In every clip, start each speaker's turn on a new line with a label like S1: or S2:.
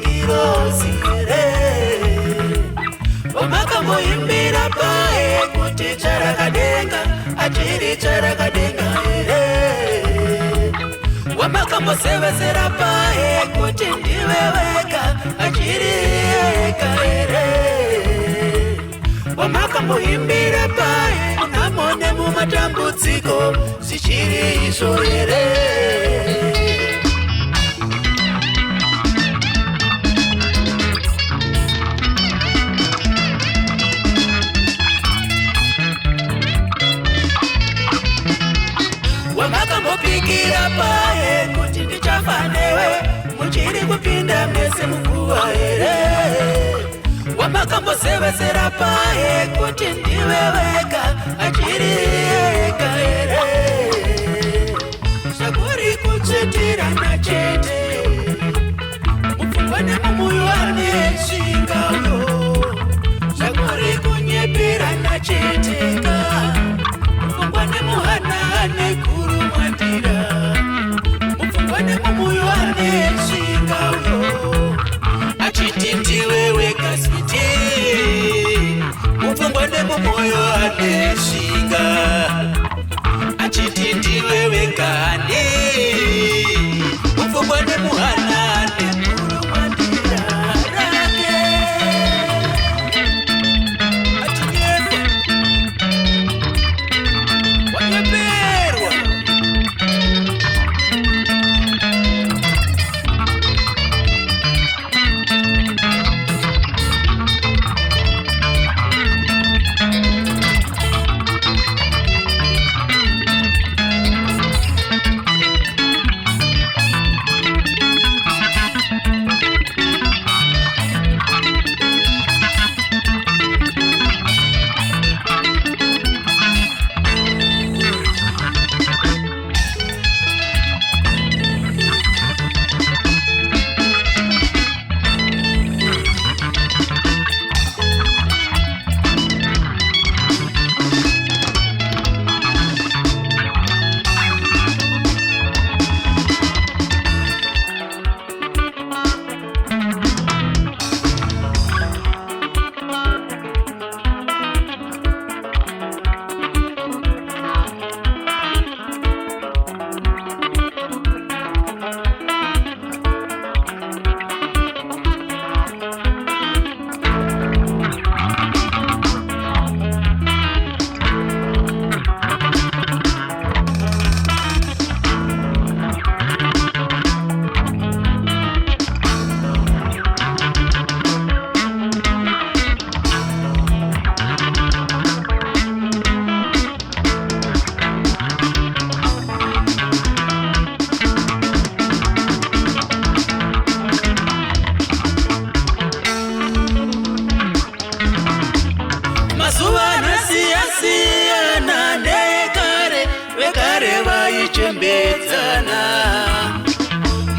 S1: singiroziere wamakamboimbira pae kuti charakadenga achiri charakadenga ere wamakambosevezera pae kuti ndiwe wega achiri ega ere wamakamboimbira pae unamone mumatambudziko zvichiri izvo ere wamakambopikira pae kuti ndichafanewe muchiri kupinda mese muguva ere wamakambosevezera pae kuti ndiwe wega achiri ega ere zvakuri kutsvetirana chete mupfungwa nemumuyo ane svingayo zvakuri kunyeperana cheteka mupfungwa nemuhana ane guru mwandira mupfungwa nemumuyo ane svingayo achiti ndiwe wega switi mupfungwa nemumuyo ane svinga achiti ndiwe wega ane mupfungwa nemuhana ane guru mwandira rake atinyepa wanyeperwa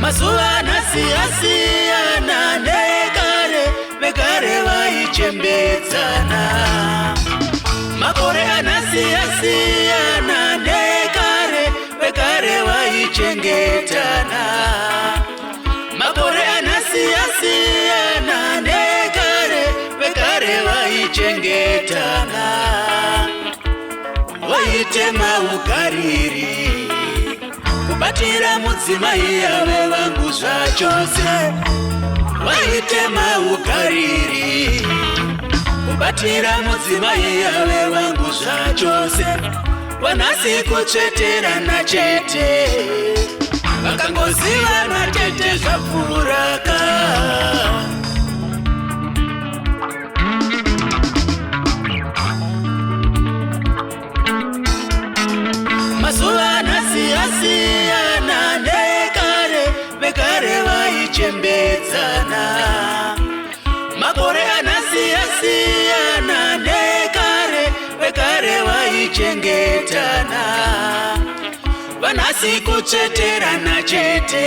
S1: mazuva anasiyana nekare vekare vaichembedzana makore anasiyana nekare vekare vaichengetana makore anasiyana nekare vekare vaichengetana vaitema ugariri kubatira mudzimai yave vangu zvachose vaitema ugariri kubatira mudzimai yave vangu zvachose vanasi kutsveterana chete vakangozivana chete zvapfuuraka mazuva anasiyana nekare vekare vaichembedzana makore anasiyana nekare vekare vaichengetana vanasi kutsveterana chete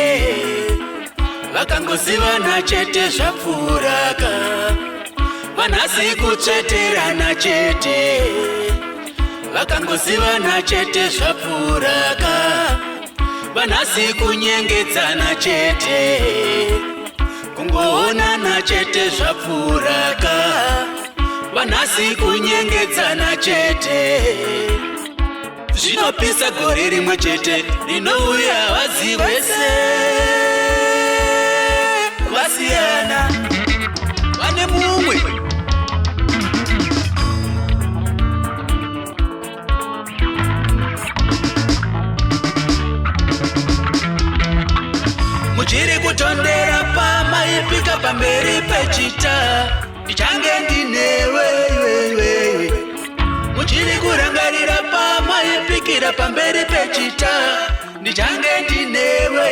S1: vakangozivana chete zvapfuuraka vanasi kutsveterana chete vakangozivana chete zvapfuuraka vanasi kunyengedzana chete kungoonana chete zvapfuraka, vanhasi kunyengedzana chete. Zvinopisa gore rimwe chete rinouya vadzi vese vasiyana, vane mumwe. Muchiri kutondera pamaipika pamberi pechita, ndichange ndinewe. Muchiri kurangarira pamaipikira pamberi pechita, ndichange ndinewe.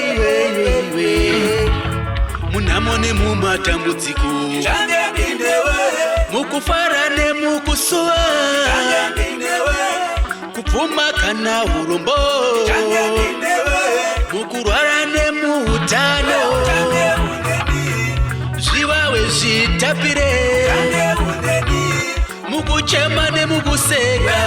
S1: Munamo nemumatambudziko, ndichange ndinewe. Mukufara nemukusuwa, ndichange ndinewe. Kupfuma kana urombo, ndichange ndinewe. Mukurwara nemuhutano, zvivawe zvitapire, mukuchema nemukuseka,